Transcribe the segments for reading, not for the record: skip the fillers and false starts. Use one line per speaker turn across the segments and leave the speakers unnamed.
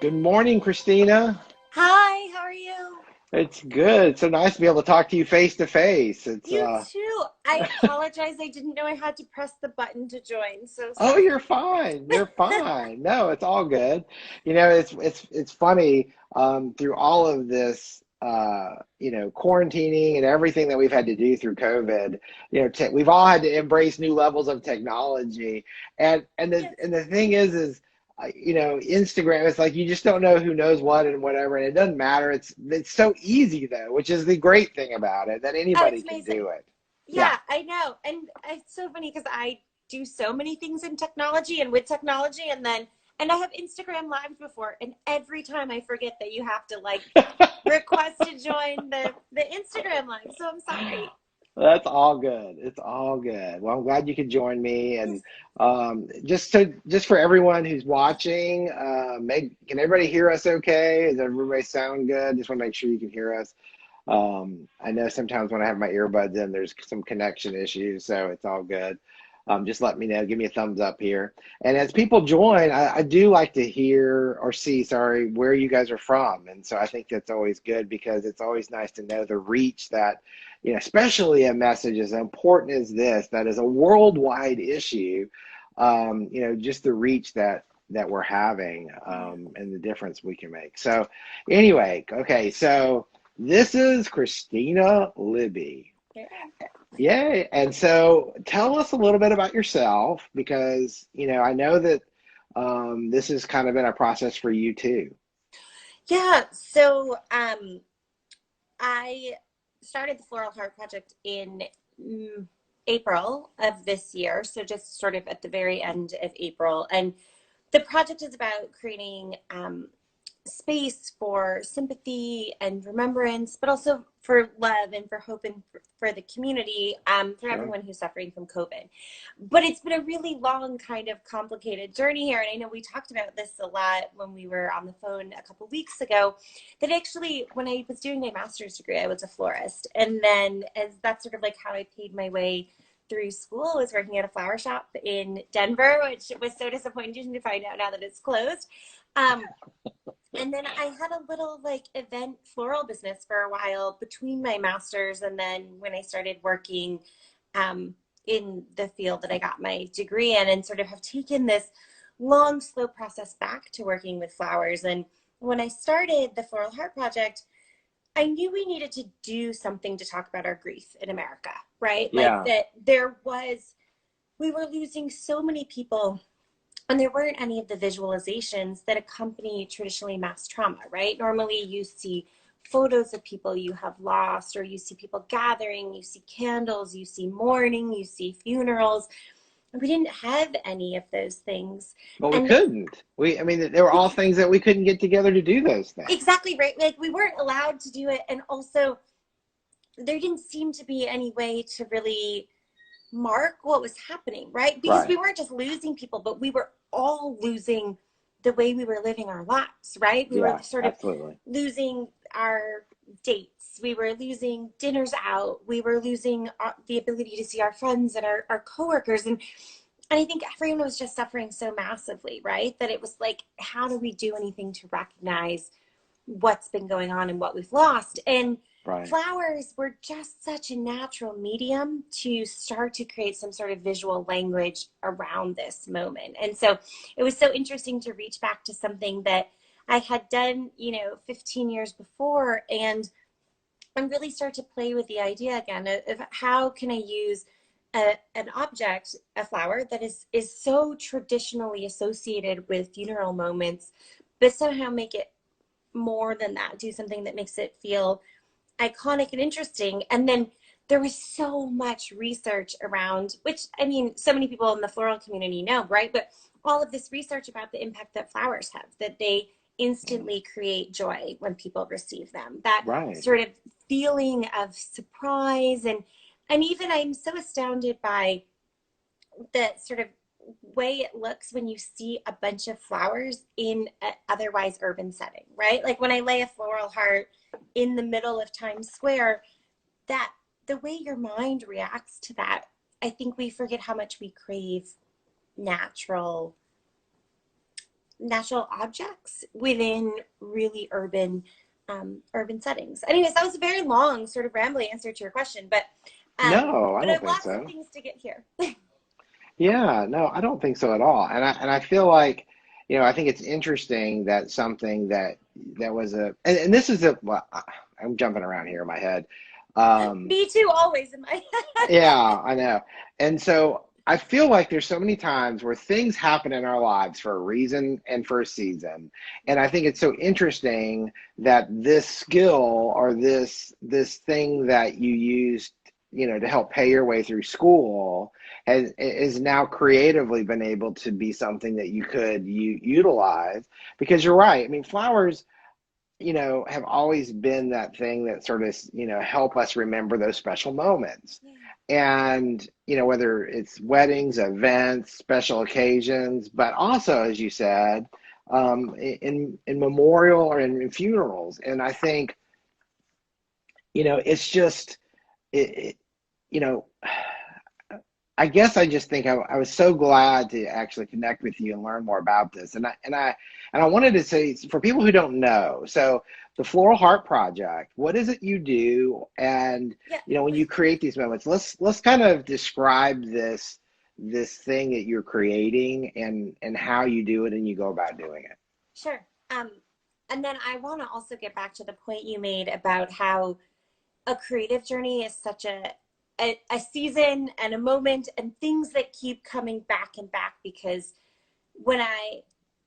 Good morning, Christina.
Hi, how are you?
It's good. It's so nice to be able to talk to you face to face.
You too. I apologize. I didn't know I had to press the button to join. So
Oh,
sorry.
you're fine. You're fine. No, it's all good. It's funny, through all of this, quarantining and everything that we've had to do through COVID. We've all had to embrace new levels of technology.
Yes.
And the thing Instagram, it's like you just don't know who knows what and whatever, and it doesn't matter. It's so easy though, which is the great thing about it, that
Oh,
anybody
it's
can
amazing.
do it. Yeah.
Yeah, I know. And it's so funny because I do so many things in technology and with technology and I have Instagram lives before and every time I forget that you have to like request to join the Instagram live. So I'm sorry.
That's all good. It's all good. Well, I'm glad you could join me. And
Yes.
just for everyone who's watching, can everybody hear us okay? Does everybody sound good? Just want to make sure you can hear us. I know sometimes when I have my earbuds in, there's some connection issues, so it's all good. Just let me know. Give me a thumbs up here. And as people join, I do like to hear or see, sorry, where you guys are from. And so I think that's always good because it's always nice to know the reach that, especially a message as important as this, that is a worldwide issue, just the reach that we're having, and the difference we can make. So anyway, okay, so this is Kristina Libby.
Yeah.
Yay. And so tell us a little bit about yourself because, I know that this has kind of been a process for you too.
Yeah. So I started the Floral Heart Project in April of this year. So just sort of at the very end of April. And the project is about creating space for sympathy and remembrance, but also for love and for hope and for the community, for
Sure.
everyone who's suffering from COVID. But it's been a really long, kind of complicated journey here. And I know we talked about this a lot when we were on the phone a couple weeks ago, that actually, when I was doing my master's degree, I was a florist. And then as that's sort of like how I paid my way through school, was working at a flower shop in Denver, which was so disappointing to find out now that it's closed. Um, and then I had a little like event floral business for a while between my master's and then when I started working in the field that I got my degree in, and sort of have taken this long, slow process back to working with flowers. And when I started the Floral Heart Project, I knew we needed to do something to talk about our grief in America, right? Like
Yeah.
that we were losing so many people and there weren't any of the visualizations that accompany traditionally mass trauma, right? Normally you see photos of people you have lost, or you see people gathering, you see candles, you see mourning, you see funerals. We didn't have any of those things.
But we
And
couldn't. I mean, there were all
we,
things that we couldn't get together to do those things.
exactly right. Like we weren't allowed to do it. And also, there didn't seem to be any way to really mark what was happening, right? Because we
Right.
weren't just losing people, but we were all losing the way we were living our lives, right? We were
Yeah,
sort of
absolutely.
losing our dates. We were losing dinners out. We were losing the ability to see our friends and our coworkers. And I think everyone was just suffering so massively, right? That it was like, how do we do anything to recognize what's been going on and what we've lost? And
Right.
flowers were just such a natural medium to start to create some sort of visual language around this moment. And so it was so interesting to reach back to something that I had done, 15 years before, and really start to play with the idea again of how can I use an object, a flower that is so traditionally associated with funeral moments, but somehow make it more than that, do something that makes it feel iconic and interesting. And then there was so much research around, which I mean, so many people in the floral community know, right? But all of this research about the impact that flowers have, that they
Mm.
instantly create joy when people receive them, that
Right.
sort of feeling of surprise. And even I'm so astounded by the sort of way it looks when you see a bunch of flowers in an otherwise urban setting, right? Like when I lay a floral heart in the middle of Times Square, that the way your mind reacts to that, I think we forget how much we crave natural natural objects within really urban settings. Anyways, that was a very long, sort of rambling answer to your question,
No, I
but I
don't
have
think
lots of
so.
things to get here.
Yeah, no, I don't think so at all. And I feel like, I think it's interesting that something that was and this is well, I'm jumping around here in my head. Um,
Me too, always in my head.
yeah, I know. And so I feel like there's so many times where things happen in our lives for a reason and for a season. And I think it's so interesting that this skill or this thing that you used, to help pay your way through school is now creatively been able to be something that you could utilize, because you're right. I mean, flowers, have always been that thing that sort of, help us remember those special moments.
Yeah.
And, whether it's weddings, events, special occasions, but also, as you said, in memorial or in funerals. And I think, it's just, it you know, I guess I just think I was so glad to actually connect with you and learn more about this. And I wanted to say, for people who don't know, so the Floral Heart Project, what is it you do? And
Yeah.
when you create these moments, let's kind of describe this thing that you're creating and how you do it and you go about doing it.
Sure. And then I want to also get back to the point you made about how a creative journey is such a season and a moment and things that keep coming back and back, because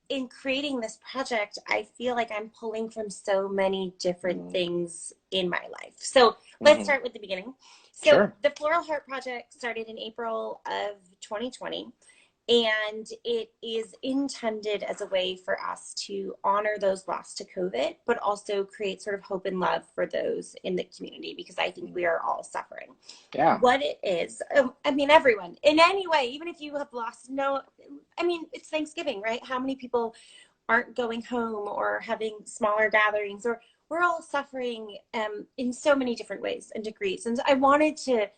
in creating this project, I feel like I'm pulling from so many different
Mm.
things in my life. So let's
Hmm.
start with the beginning. So
Sure.
the Floral Heart Project started in April of 2020. And it is intended as a way for us to honor those lost to COVID, but also create sort of hope and love for those in the community, because I think we are all suffering.
Yeah.
What it is, I mean, everyone in any way, even if you have lost, no, I mean, it's Thanksgiving, right? How many people aren't going home or having smaller gatherings, or we're all suffering in so many different ways and degrees. And I wanted to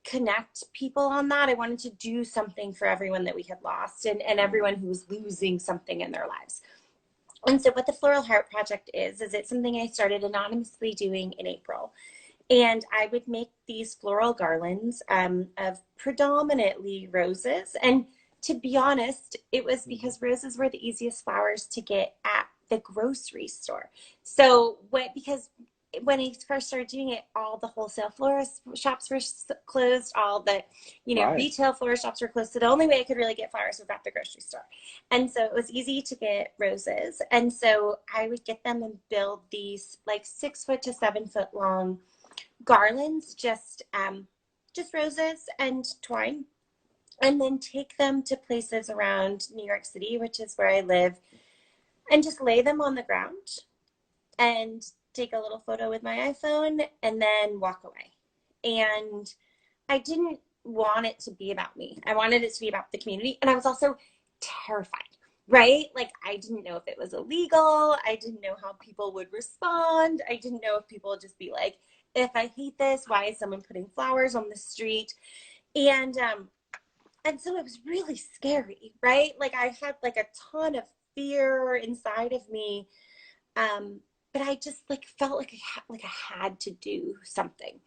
connect people on that. I wanted to do something for everyone that we had lost, and everyone who was losing something in their lives. And so what the Floral Heart Project is it's something I started anonymously doing in April. And I would make these floral garlands of predominantly roses. And to be honest, it was because roses were the easiest flowers to get at the grocery store. So because when I first started doing it, all the wholesale florist shops were closed, all the
Right.
retail florist shops were closed. So the only way I could really get flowers was at the grocery store. And so it was easy to get roses. And so I would get them and build these like 6 foot to 7 foot long garlands, just roses and twine, and then take them to places around New York City, which is where I live, and just lay them on the ground and take a little photo with my iPhone and then walk away. And I didn't want it to be about me. I wanted it to be about the community. And I was also terrified, right? Like, I didn't know if it was illegal. I didn't know how people would respond. I didn't know if people would just be like, if I hate this, why is someone putting flowers on the street? And so it was really scary, right? Like, I had like a ton of fear inside of me. But I just like felt like I had to do something.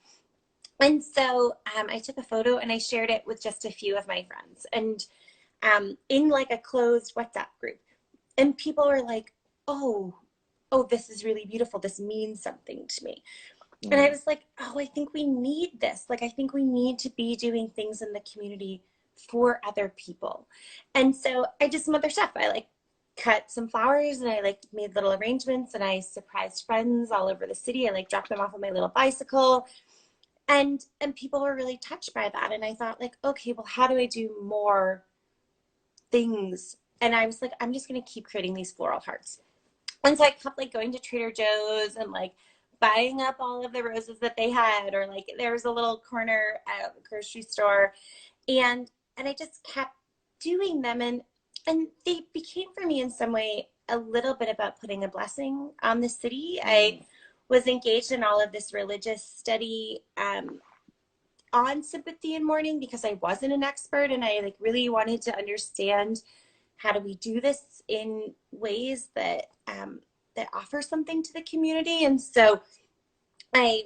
And so I took a photo and I shared it with just a few of my friends, and in like a closed WhatsApp group. And people were like, oh, this is really beautiful. This means something to me. And I
Mm.
was like, oh, I think we need this. Like, I think we need to be doing things in the community for other people. And so I did some other stuff. I like cut some flowers and I like made little arrangements and I surprised friends all over the city. I like dropped them off on my little bicycle, and people were really touched by that. And I thought like, okay, well, how do I do more things? And I was like, I'm just going to keep creating these floral hearts. And so I kept like going to Trader Joe's and like buying up all of the roses that they had, or like there was a little corner at the grocery store, and I just kept doing them, and they became for me in some way a little bit about putting a blessing on the city. I
Mm.
was engaged in all of this religious study on sympathy and mourning because I wasn't an expert, and I like really wanted to understand how do we do this in ways that that offer something to the community? And so I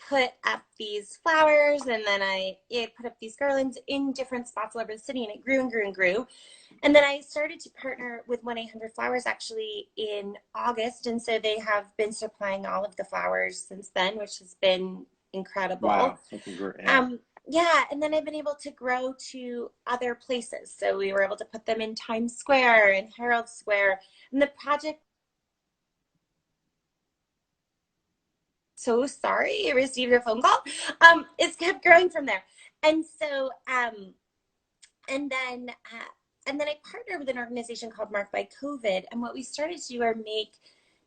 put up these flowers, and then I put up these garlands in different spots all over the city, and it grew and grew and grew. And then I started to partner with 1-800-Flowers actually in August. And so they have been supplying all of the flowers since then, which has been incredible.
Wow. That's great. Yeah.
Yeah, and then I've been able to grow to other places. So we were able to put them in Times Square and Herald Square. And the project, so sorry, I received a phone call. It's kept growing from there. And so, and then I partnered with an organization called Marked by COVID. And what we started to do are make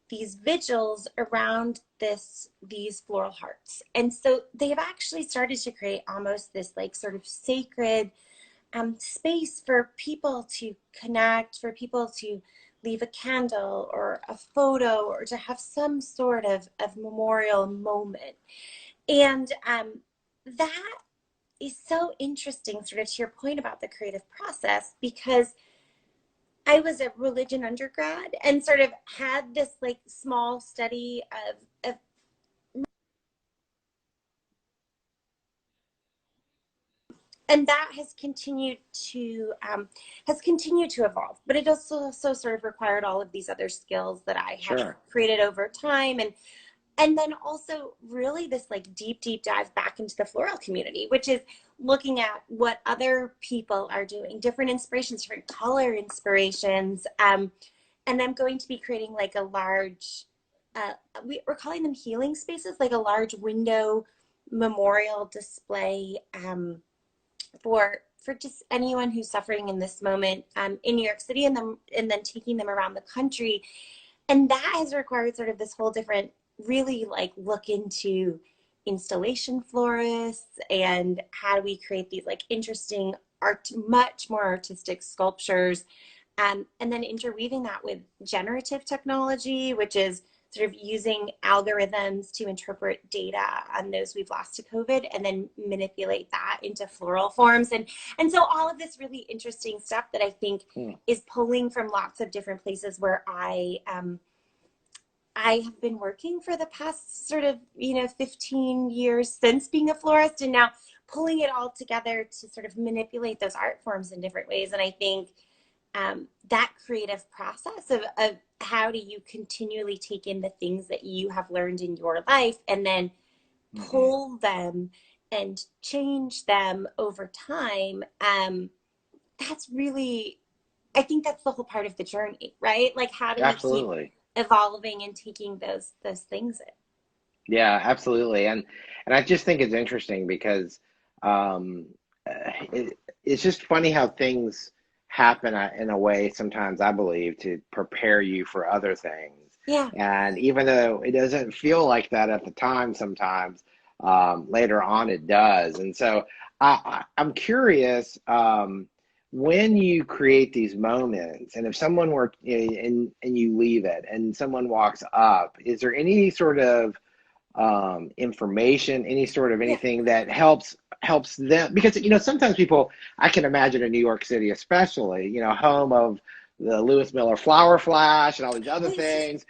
these vigils around these floral hearts. And so they have actually started to create almost this like sort of sacred space for people to connect, for people to leave a candle or a photo, or to have some sort of memorial moment. And that is so interesting, sort of to your point about the creative process, because I was a religion undergrad and sort of had this like small study of and that has continued to evolve, but it also sort of required all of these other skills that I have created over time. And then also really this like deep dive back into the floral community, which is looking at what other people are doing, different inspirations, different color inspirations. And I'm going to be creating like a large, we're calling them healing spaces, like a large window memorial display for just anyone who's suffering in this moment in New York City, and then taking them around the country. And that has required sort of this whole different, really like look into installation florists and how do we create these like interesting much more artistic sculptures, and then interweaving that with generative technology, which is sort of using algorithms to interpret data on those we've lost to COVID and then manipulate that into floral forms. And so all of this really interesting stuff that I think is pulling from lots of different places where I have been working for the past sort of, 15 years since being a florist, and now pulling it all together to sort of manipulate those art forms in different ways. And I think that creative process of how do you continually take in the things that you have learned in your life and then pull them and change them over time. That's really, I think that's the whole part of the journey, right? Like how do we keep evolving and taking those things in?
Yeah, absolutely. And I just think it's interesting because it's just funny how things happen in a way sometimes, I believe, to prepare you for other things.
Yeah.
And even though it doesn't feel like that at the time, sometimes later on it does. And so I'm curious, when you create these moments, and if someone were and you leave it and someone walks up, is there any sort of information, any sort of anything that helps them? Because sometimes people, I can imagine in New York City especially, home of the Lewis Miller Flower Flash and all these other things,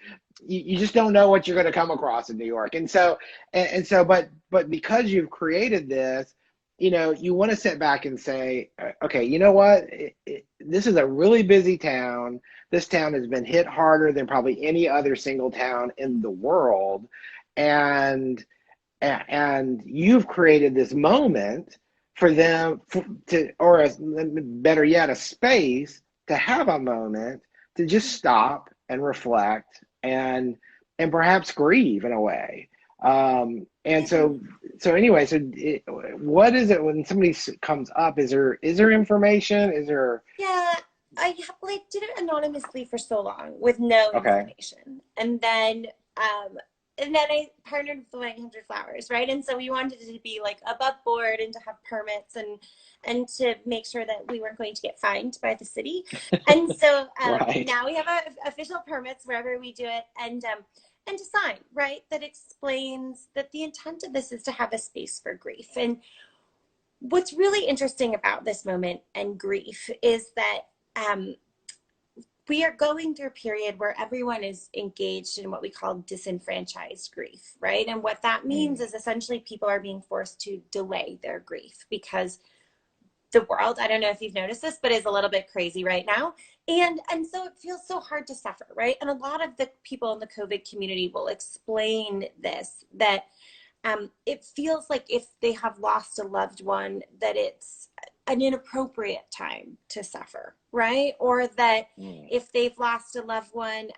you just don't know what you're going to come across in New York. And so but because you've created this, you want to sit back and say, okay, you know what, this is a really busy town. This town has been hit harder than probably any other single town in the world. And you've created this moment for them or better yet, a space to have a moment to just stop and reflect and perhaps grieve in a way. And so anyway, what is it when somebody comes up? Is there information? Is there?
Yeah, I did it anonymously for so long with no information, and then I partnered with 1-800-Flowers, right? And so we wanted it to be like above board and to have permits and to make sure that we weren't going to get fined by the city. And so now we have official permits wherever we do it, and to sign, right? That explains that the intent of this is to have a space for grief. And what's really interesting about this moment and grief is that um, we are going through a period where everyone is engaged in what we call disenfranchised grief, right? And what that means is essentially people are being forced to delay their grief because the world, I don't know if you've noticed this, but is a little bit crazy right now. And so it feels so hard to suffer, right? And a lot of the people in the COVID community will explain this, that it feels like if they have lost a loved one, that it's an inappropriate time to suffer, right? Or that if they've lost a loved one,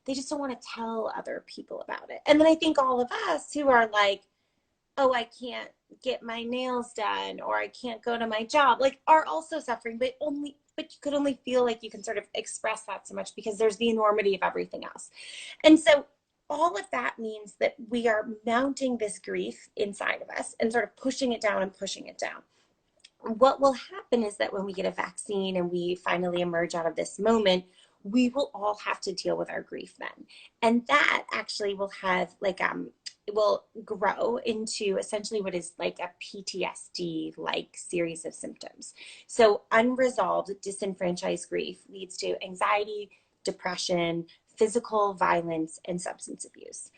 they just don't want to tell other people about it. And then I think all of us who are like, oh, I can't get my nails done, or I can't go to my job, like, are also suffering, but you could only feel like you can sort of express that so much because there's the enormity of everything else. And so all of that means that we are mounting this grief inside of us and sort of pushing it down and pushing it down. What will happen is that when we get a vaccine and we finally emerge out of this moment, we will all have to deal with our grief then. And that actually will have it will grow into essentially what is like a PTSD-like series of symptoms. So unresolved disenfranchised grief leads to anxiety, depression, physical violence, and substance abuse.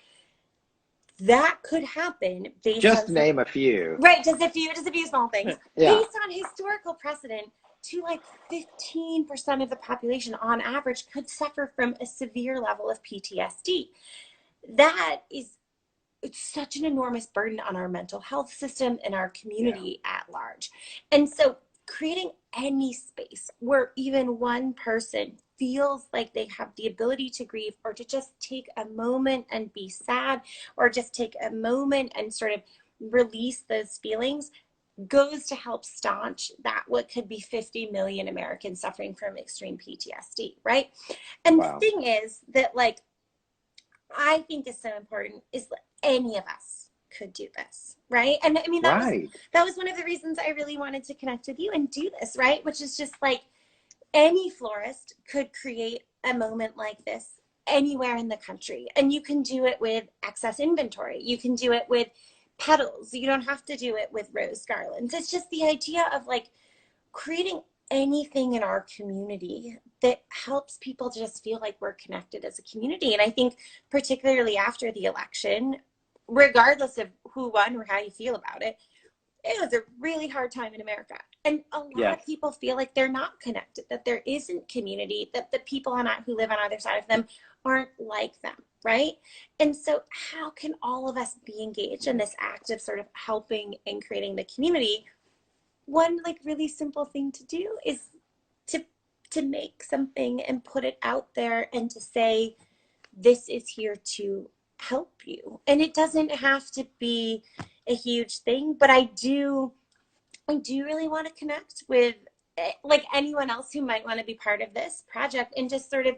That could happen based
Just
on
name a few.
Right, just a few small things.
Yeah.
Based on historical precedent, to like 15% of the population on average could suffer from a severe level of PTSD. That is, it's such an enormous burden on our mental health system and our community at large. And so creating any space where even one person feels like they have the ability to grieve, or to just take a moment and be sad, or just take a moment and sort of release those feelings, goes to help staunch that what could be 50 million Americans suffering from extreme PTSD, right? And the thing is that, like, I think is so important is that any of us could do this, right? And I mean, that was one of the reasons I really wanted to connect with you and do this, right? Which is just like, any florist could create a moment like this anywhere in the country. And you can do it with excess inventory. You can do it with petals. You don't have to do it with rose garlands. It's just the idea of like creating anything in our community that helps people just feel like we're connected as a community. And I think particularly after the election, regardless of who won or how you feel about it, it was a really hard time in America. And a lot of people feel like they're not connected, that there isn't community, that the people who live on either side of them aren't like them, right? And so how can all of us be engaged in this act of sort of helping and creating the community? One like really simple thing to do is to make something and put it out there and to say, this is here to help you. And it doesn't have to be a huge thing, but I do really want to connect with like anyone else who might want to be part of this project and just sort of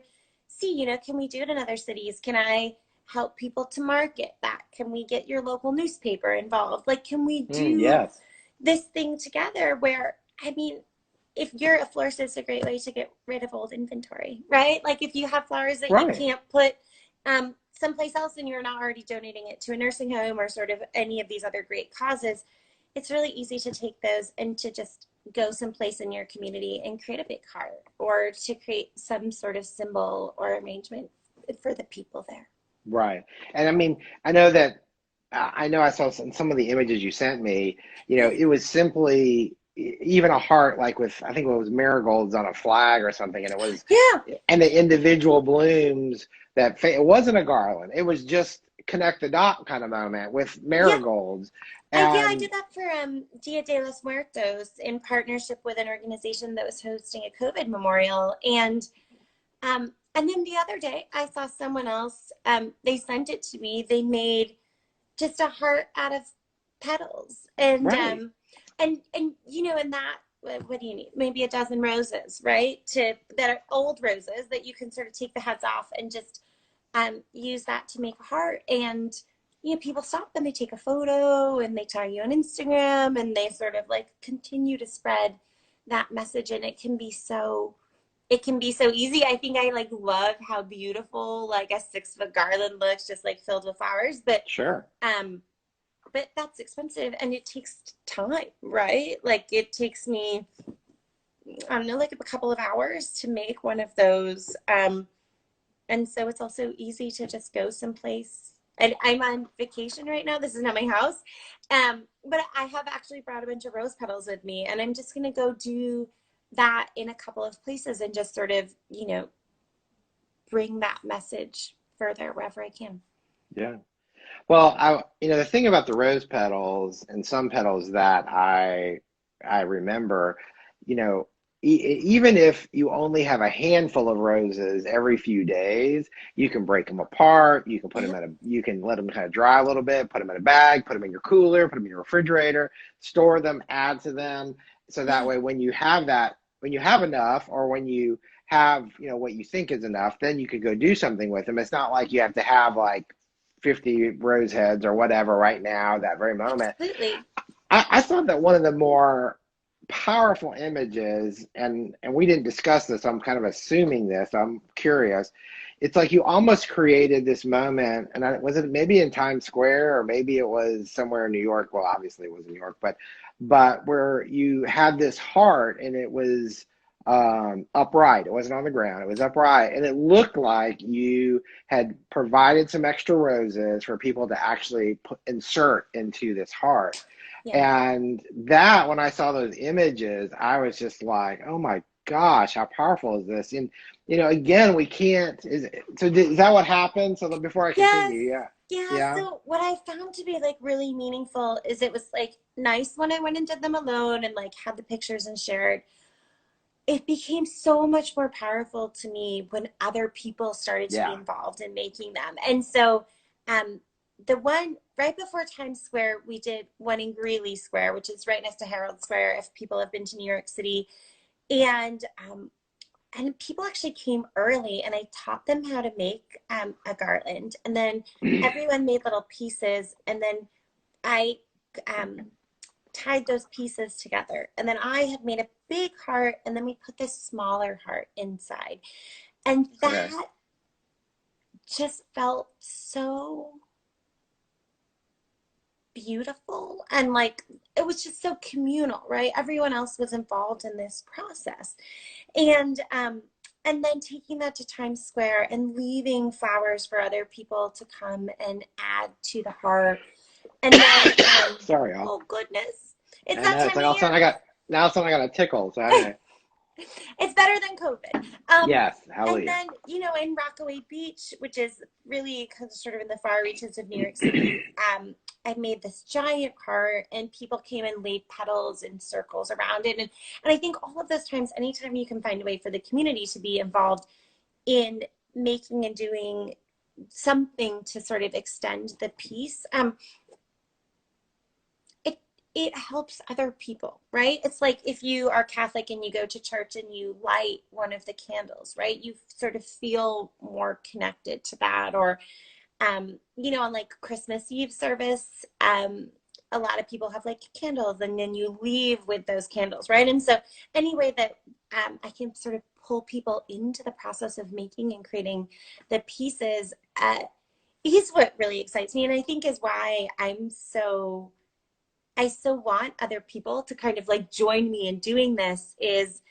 see, you know, can we do it in other cities? Can I help people to market that? Can we get your local newspaper involved? Like, can we do this thing together where, I mean, if you're a florist, it's a great way to get rid of old inventory, right? Like if you have flowers that you can't put someplace else and you're not already donating it to a nursing home or sort of any of these other great causes, it's really easy to take those and to just go someplace in your community and create a big heart, or to create some sort of symbol or arrangement for the people there.
Right. And I mean, I know I saw some of the images you sent me, you know, it was simply even a heart, like with, I think it was marigolds on a flag or something. And it was, and the individual blooms it wasn't a garland. It was just connect the dot kind of moment with marigolds.
I did that for Dia de los Muertos in partnership with an organization that was hosting a COVID memorial. And then the other day I saw someone else, they sent it to me. They made just a heart out of petals. And, and you know, in that, what do you need? Maybe a dozen roses, right? That are old roses that you can sort of take the heads off and just use that to make a heart. And you know, people stop and they take a photo and they tag you on Instagram and they sort of like continue to spread that message. And it can be so easy. I think I like love how beautiful like a 6-foot garland looks, just like filled with flowers. But but that's expensive and it takes time, right? Like it takes me, I don't know, like a couple of hours to make one of those. And so it's also easy to just go someplace. And I'm on vacation right now. This is not my house. But I have actually brought a bunch of rose petals with me, and I'm just going to go do that in a couple of places and just sort of, bring that message further wherever I can.
Yeah. Well, the thing about the rose petals and some petals that I remember, you know, even if you only have a handful of roses every few days, you can break them apart. You can put them you can let them kind of dry a little bit, put them in a bag, put them in your cooler, put them in your refrigerator, store them, add to them. So that way, when you have enough, or when you have, what you think is enough, then you could go do something with them. It's not like you have to have like 50 rose heads or whatever right now, that very moment.
Absolutely.
I thought that one of the more powerful images, and we didn't discuss this, I'm kind of assuming this, I'm curious. It's like you almost created this moment, and was it maybe in Times Square, or maybe it was somewhere in New York? Well, obviously it was in New York, but where you had this heart, and it was upright. It wasn't on the ground. It was upright, and it looked like you had provided some extra roses for people to actually insert into this heart. Yeah. And that, when I saw those images, I was just like, oh my gosh, how powerful is this? And, again, we can't, is that what happened? So before I continue,
yes. Yeah. So what I found to be like really meaningful is it was like nice when I went and did them alone and like had the pictures and shared. It became so much more powerful to me when other people started to be involved in making them. And so the one right before Times Square, we did one in Greeley Square, which is right next to Herald Square, if people have been to New York City. And people actually came early, and I taught them how to make a garland. And then everyone made little pieces, and then I tied those pieces together. And then I had made a big heart, and then we put this smaller heart inside. And that just felt so beautiful, and like it was just so communal, right? Everyone else was involved in this process. And then taking that to Times Square and leaving flowers for other people to come and add to the heart. And then
sorry,
oh goodness, it's that time of year.
All of a sudden I got a tickle. So anyway.
It's better than COVID.
Yes, hallelujah.
And then, in Rockaway Beach, which is really sort of in the far reaches of New York City, I made this giant heart, and people came and laid petals in circles around it. And I think all of those times, anytime you can find a way for the community to be involved in making and doing something to sort of extend the piece, it helps other people, right? It's like if you are Catholic and you go to church and you light one of the candles, right? You sort of feel more connected to that. Or, on like Christmas Eve service, a lot of people have like candles, and then you leave with those candles, right? And so any way that I can sort of pull people into the process of making and creating the pieces is what really excites me. And I think is why I so want other people to kind of like join me in doing this. Is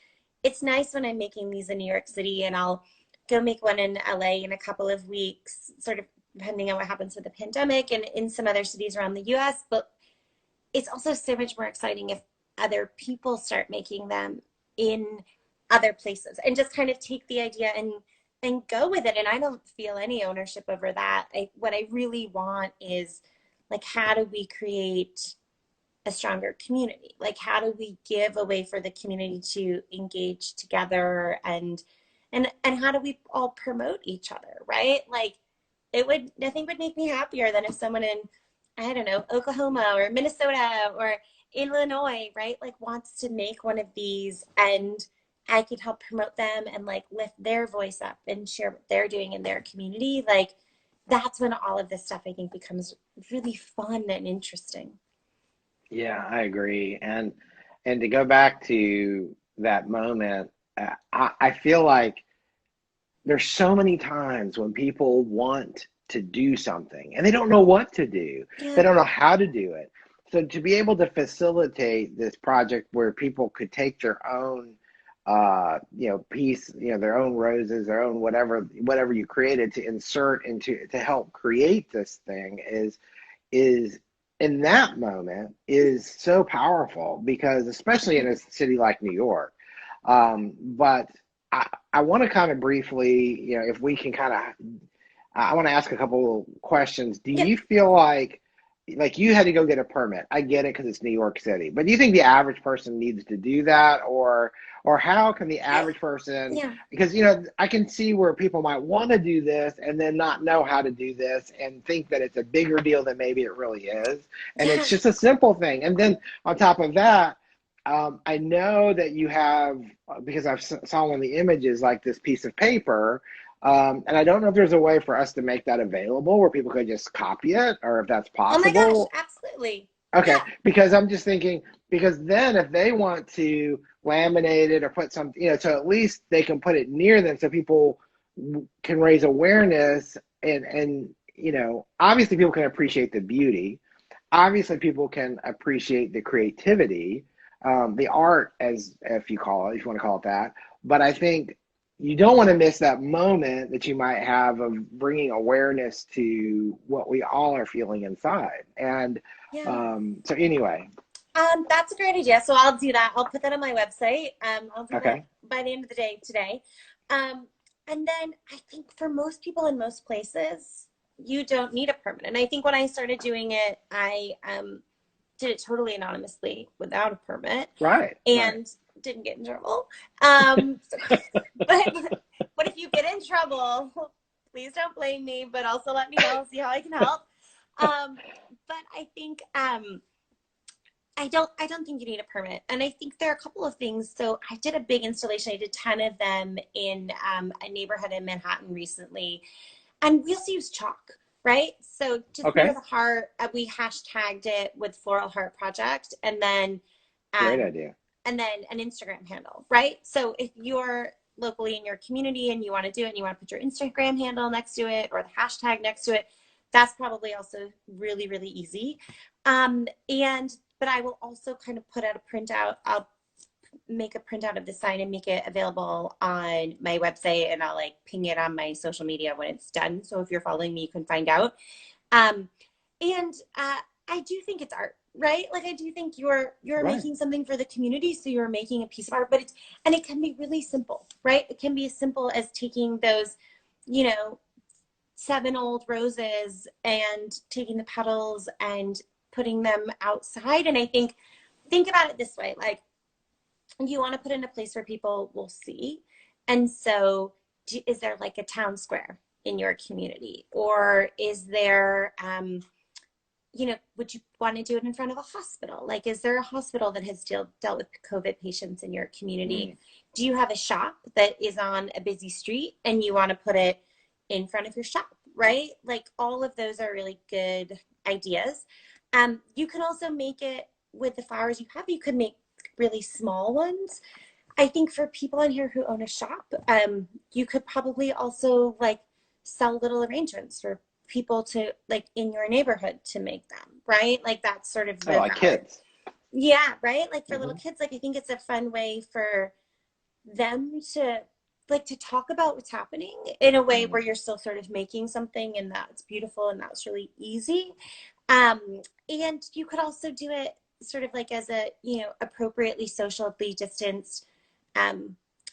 it's nice when I'm making these in New York City, and I'll go make one in LA in a couple of weeks, sort of depending on what happens with the pandemic, and in some other cities around the US. But it's also so much more exciting if other people start making them in other places and just kind of take the idea and go with it. And I don't feel any ownership over that. What I really want is like, how do we create a stronger community? Like, how do we give a way for the community to engage together, and how do we all promote each other, right? Like, nothing would make me happier than if someone in, I don't know, Oklahoma or Minnesota or Illinois, right, like wants to make one of these, and I could help promote them and like lift their voice up and share what they're doing in their community. Like, that's when all of this stuff, I think, becomes really fun and interesting.
Yeah, I agree. And to go back to that moment, I feel like there's so many times when people want to do something and they don't know what to do. Yeah. They don't know how to do it. So to be able to facilitate this project where people could take their own piece, their own roses, their own whatever you created to insert into to help create this thing is in that moment is so powerful, because especially in a city like New York. But I want to kind of briefly, if we can kind of, I want to ask a couple questions. Do
Yeah.
you feel like you had to go get a permit? I get it because it's New York City, but do you think the average person needs to do that, or how can the average person?
Yeah.
Because I can see where people might want to do this and then not know how to do this and think that it's a bigger deal than maybe it really is, and it's just a simple thing. And then on top of that, I know that you have, because I saw one of the images, like this piece of paper. And I don't know if there's a way for us to make that available where people could just copy it, or if that's
Oh my gosh,
possible.
absolutely.
Okay,
Yeah.
because I'm just thinking, because then if they want to laminate it or put some, so at least they can put it near them so people can raise awareness, and obviously people can appreciate the beauty. Obviously people can appreciate the creativity, the art, as if you want to call it that. But I think you don't want to miss that moment that you might have of bringing awareness to what we all are feeling inside. And
Yeah.
so anyway.
That's a great idea. So I'll do that. I'll put that on my website. I'll do that
Okay.
by the end of the day today. And then I think for most people in most places, you don't need a permit. And I think when I started doing it, I did it totally anonymously without a permit,
Right.
and didn't get in trouble. But if you get in trouble, please don't blame me, but also let me know, see how I can help. But I think I don't think you need a permit. And I think there are a couple of things. So I did a big installation. I did 10 of them in a neighborhood in Manhattan recently. And we also use chalk, right? So just
Okay.
for the heart, we hashtagged it with Floral Heart Project, and then
Great idea.
and then an Instagram handle, right? So if you're locally in your community and you want to do it and you want to put your Instagram handle next to it or the hashtag next to it, that's probably also really, really easy. But I will also kind of put out a printout. I'll make a printout of the sign and make it available on my website, and I'll like ping it on my social media when it's done. So if you're following me, you can find out. I do think it's art, right? Like I do think you're
Right.
making something for the community, so you're making a piece of art, but it can be really simple, right? It can be as simple as taking those, 7 old roses and taking the petals and putting them outside. And I think about it this way, like you want to put in a place where people will see. And so is there like a town square in your community, or is there would you want to do it in front of a hospital? Like, is there a hospital that has dealt with COVID patients in your community? Do you have a shop that is on a busy street and you want to put it in front of your shop, right? Like all of those are really good ideas. You can also make it with the flowers you have. You could make really small ones. I think for people in here who own a shop, you could probably also like sell little arrangements for people to like in your neighborhood to make them, right? Like that's sort of the
like kids.
Yeah, right? Like for little kids, like I think it's a fun way for them to like to talk about what's happening in a way where you're still sort of making something, and that's beautiful and that's really easy. And you could also do it sort of like as a, appropriately socially distanced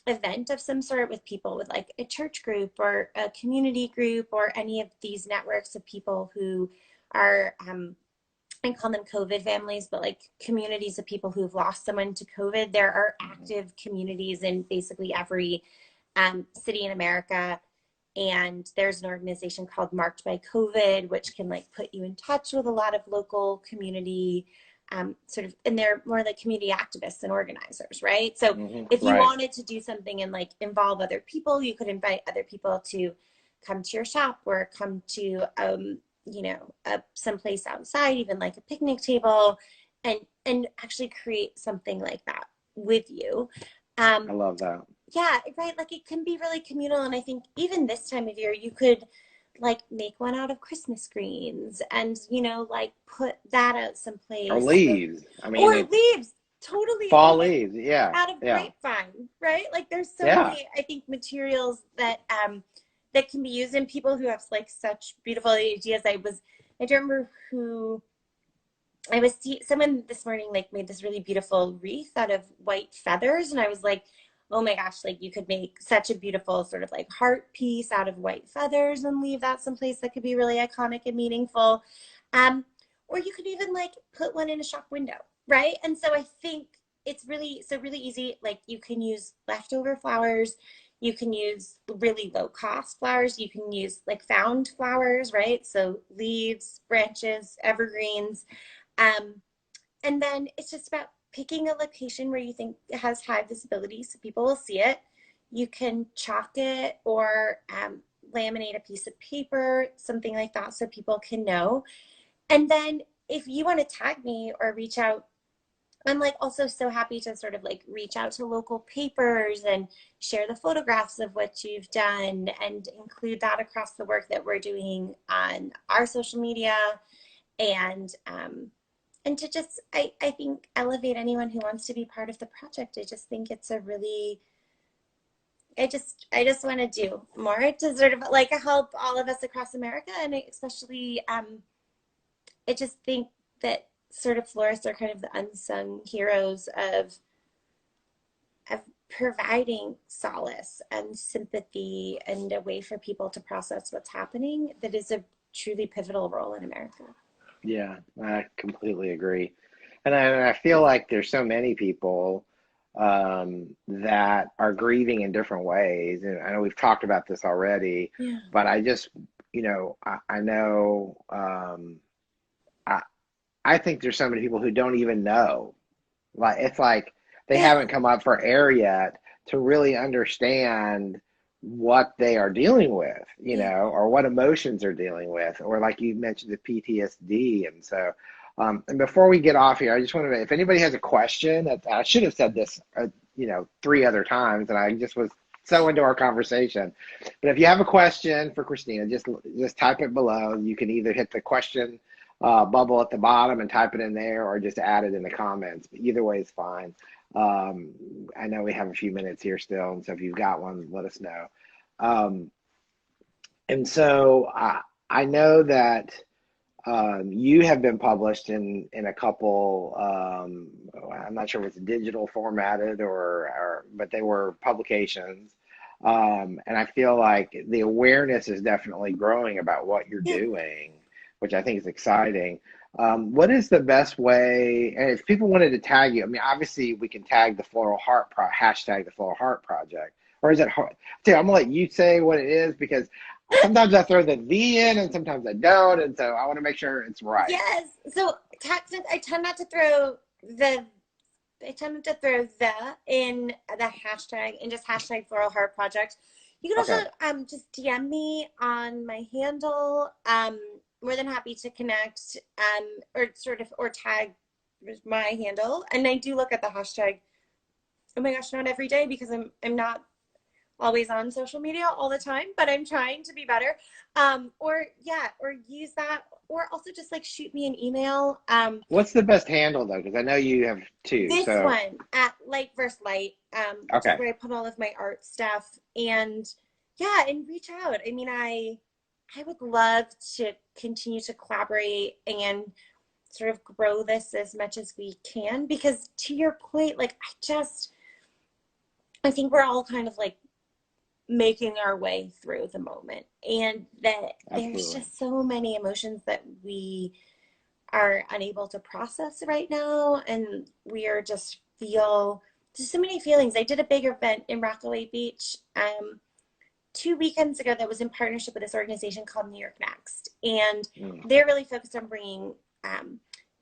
event of some sort with people with like a church group or a community group or any of these networks of people who are, I call them COVID families, but like communities of people who've lost someone to COVID. There are active communities in basically every city in America. And there's an organization called Marked by COVID, which can like put you in touch with a lot of local community and they're more like community activists and organizers, right? So if you wanted to do something and like involve other people, you could invite other people to come to your shop or come to, someplace outside, even like a picnic table, and actually create something like that with you.
I love that.
Yeah, right. Like it can be really communal. And I think even this time of year, you could like make one out of Christmas greens and, like put that out someplace.
Or leaves. I mean,
or leaves. totally. I
fall
mean,
leaves. Yeah,
out of
yeah,
grapevine, right? Like there's so
yeah.
many, I think, materials that that can be used, and people who have like such beautiful ideas. I don't remember who I was someone this morning like made this really beautiful wreath out of white feathers, and I was like, oh my gosh, like you could make such a beautiful sort of like heart piece out of white feathers and leave that someplace that could be really iconic and meaningful. Um, or you could even like put one in a shop window, right? And so I think it's really easy. Like you can use leftover flowers, you can use really low cost flowers, you can use like found flowers, right? So leaves, branches, evergreens. Um, and then it's just about picking a location where you think it has high visibility so people will see it. You can chalk it or laminate a piece of paper, something like that, so people can know. And then if you want to tag me or reach out, I'm like also so happy to sort of like reach out to local papers and share the photographs of what you've done and include that across the work that we're doing on our social media and to just I think elevate anyone who wants to be part of the project. I just think it's a really I just want to do more to sort of like help all of us across America, and especially I just think that sort of florists are kind of the unsung heroes of providing solace and sympathy and a way for people to process what's happening that is a truly pivotal role in America.
Yeah, I completely agree. And I feel like there's so many people that are grieving in different ways. And I know we've talked about this already,
Yeah.
but I just, I know I, I think there's so many people who don't even know. Like it's like they
Yeah.
haven't come up for air yet to really understand what they are dealing with,
Yeah.
or what emotions they're dealing with, or like you mentioned the PTSD. And so, and before we get off here, I just want to, if anybody has a question, that I should have said this, 3 other times, and I just was so into our conversation. But if you have a question for Kristina, just type it below. You can either hit the question bubble at the bottom and type it in there, or just add it in the comments. But either way is fine. I know we have a few minutes here still, and so if you've got one, let us know. Um, and so I know that you have been published in a couple. I'm not sure if it's digital formatted but they were publications. And I feel like the awareness is definitely growing about what you're
Yeah.
doing, which I think is exciting. What is the best way? And if people wanted to tag you, I mean, obviously we can tag the Floral Heart hashtag the Floral Heart Project, or is it hard? I'm gonna let you say what it is, because sometimes I throw the V in and sometimes I don't, and so I want to make sure it's right.
Yes. So I tend not to throw the I tend not to throw the in the hashtag and just hashtag Floral Heart Project. You can
Okay.
also just DM me on my handle. More than happy to connect or sort of or tag my handle. And I do look at the hashtag. Oh my gosh, not every day because I'm not always on social media all the time, but I'm trying to be better. Or use that, or also just like shoot me an email.
What's the best handle though? Because I know you have two.
This
So
one at Light Verse Light, which is
okay.
where I put all of my art stuff, and yeah, and reach out. I mean, I would love to continue to collaborate and sort of grow this as much as we can, because to your point, like I think we're all kind of like making our way through the moment, and that there's
Absolutely.
just so many emotions that we are unable to process right now, and we are just feel just so many feelings. I did a big event in Rockaway Beach 2 weekends ago that was in partnership with this organization called New York Next, and
Mm.
they're really focused on bringing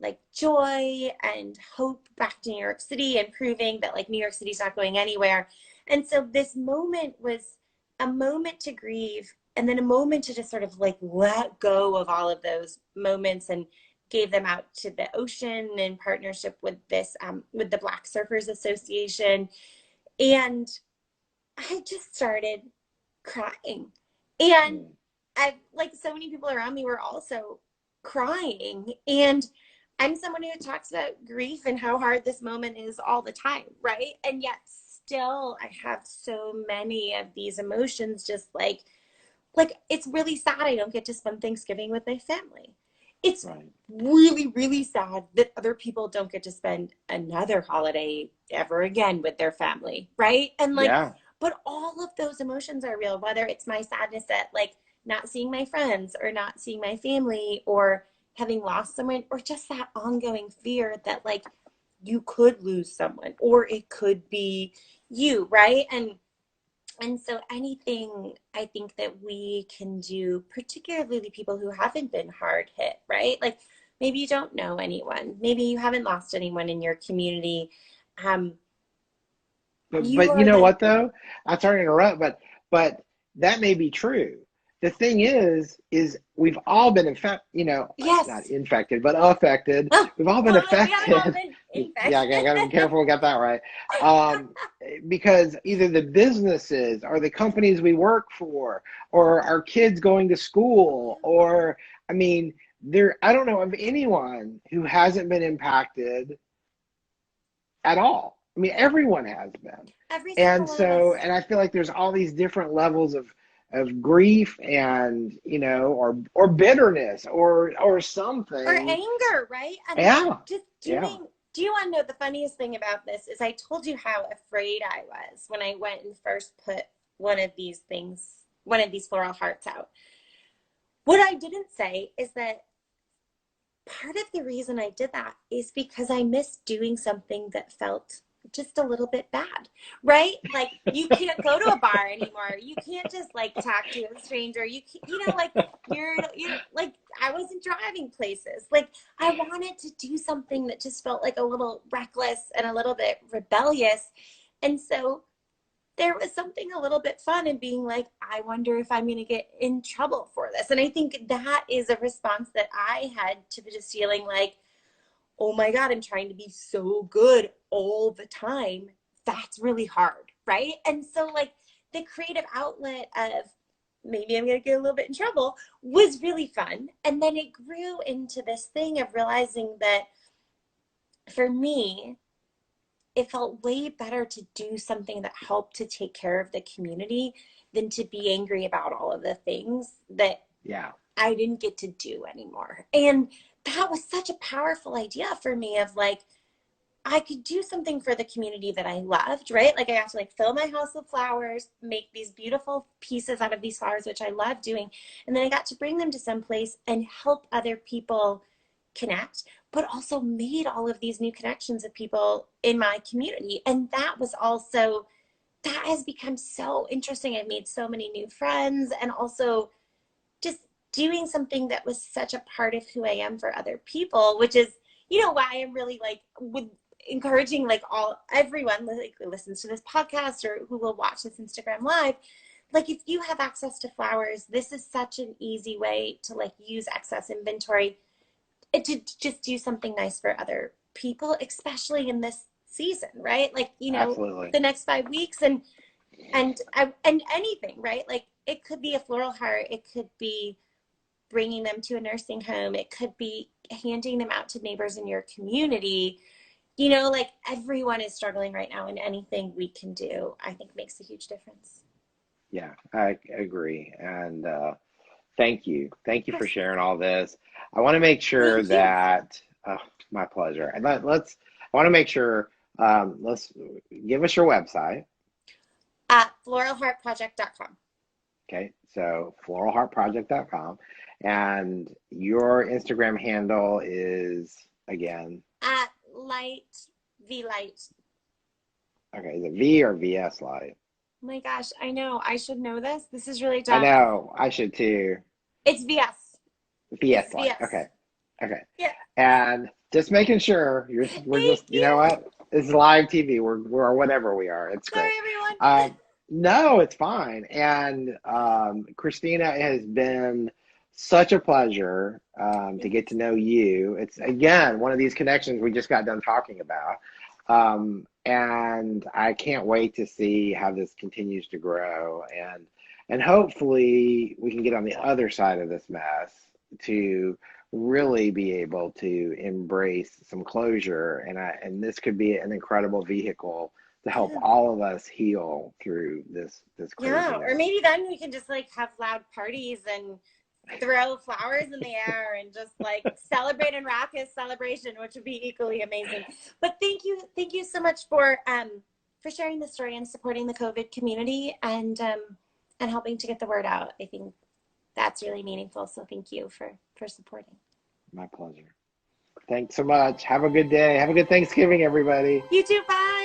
like joy and hope back to New York City and proving that like New York City's not going anywhere. And so this moment was a moment to grieve, and then a moment to just sort of like let go of all of those moments, and gave them out to the ocean in partnership with this with the Black Surfers Association. And I just started crying, and
Mm.
I like so many people around me were also crying, and I'm someone who talks about grief and how hard this moment is all the time, right? And yet still I have so many of these emotions, just like it's really sad I don't get to spend Thanksgiving with my family. It's
Right.
really, really sad that other people don't get to spend another holiday ever again with their family, right? And like,
Yeah.
but all of those emotions are real, whether it's my sadness at like not seeing my friends or not seeing my family or having lost someone, or just that ongoing fear that like you could lose someone or it could be you, right? And so anything I think that we can do, particularly people who haven't been hard hit, right? Like maybe you don't know anyone, maybe you haven't lost anyone in your community. Um, you
But you
are
know
the,
what though? I'm sorry to interrupt, but that may be true. The thing is we've all been infected, not
yes.
infected, but affected.
Oh,
We've all been
well, we haven't all
affected.
been
Yeah,
infected.
I gotta be careful we got that right. Um, because either the businesses or the companies we work for or our kids going to school or I mean, I don't know of anyone who hasn't been impacted at all. I mean, everyone has been.
Every
And
single one of
so,
us.
and I feel like there's all these different levels of grief and, or bitterness or
Or
something.
anger, right? And
Yeah.
just
Yeah.
doing, do you want to know the funniest thing about this is I told you how afraid I was when I went and first put one of these things, one of these floral hearts out. What I didn't say is that part of the reason I did that is because I missed doing something that felt just a little bit bad, right? Like you can't go to a bar anymore. You can't just like talk to a stranger. You can, like you're like I wasn't driving places. Like I wanted to do something that just felt like a little reckless and a little bit rebellious. And so there was something a little bit fun in being like, I wonder if I'm going to get in trouble for this. And I think that is a response that I had to just feeling like, oh my God, I'm trying to be so good all the time. That's really hard. Right. And so, like, the creative outlet of maybe I'm going to get a little bit in trouble was really fun. And then it grew into this thing of realizing that for me, it felt way better to do something that helped to take care of the community than to be angry about all of the things that
Yeah.
I didn't get to do anymore. And that was such a powerful idea for me of like, I could do something for the community that I loved, right? Like I got to like fill my house with flowers, make these beautiful pieces out of these flowers, which I love doing. And then I got to bring them to some place and help other people connect, but also made all of these new connections with people in my community. And that was also, that has become so interesting. I've made so many new friends and also just doing something that was such a part of who I am for other people, which is, why I'm really like with encouraging like everyone like who listens to this podcast or who will watch this Instagram live. Like if you have access to flowers, this is such an easy way to like use excess inventory to just do something nice for other people, especially in this season, right? Like,
Absolutely.
the next 5 weeks and anything, right? Like it could be a floral heart, it could be bringing them to a nursing home, it could be handing them out to neighbors in your community. Like everyone is struggling right now, and anything we can do, I think, makes a huge difference.
Yeah, I agree. And thank you. Thank you
Of
for
course.
sharing all this. I want to make sure
Thank you.
that, my pleasure. And I want to make sure, let's give us your website.
At floralheartproject.com.
Okay, so floralheartproject.com. And your Instagram handle is, again,
At light, V light.
okay, is it V or VS Live?
Oh my gosh, I know. I should know this. This is really
I
dumb.
know, I should too.
It's VS.
VS
It's
Live.
VS.
Okay, okay.
Yeah.
And just making sure we're
Thank
just, you know
you.
what? It's live TV. We're whatever we are. It's
Sorry,
great.
everyone.
No, it's fine. And Kristina, it has been such a pleasure to get to know you. It's again one of these connections we just got done talking about. And I can't wait to see how this continues to grow and hopefully we can get on the other side of this mess to really be able to embrace some closure. And this could be an incredible vehicle to help
Yeah.
all of us heal through this
Yeah. Or
craziness.
maybe then we can just like have loud parties and throw flowers in the air and just like celebrate and raucous celebration, which would be equally amazing. But thank you so much for sharing the story and supporting the COVID community and helping to get the word out. I think that's really meaningful. So thank you for supporting.
My pleasure. Thanks so much. Have a good day. Have a good Thanksgiving, everybody.
You too. Bye.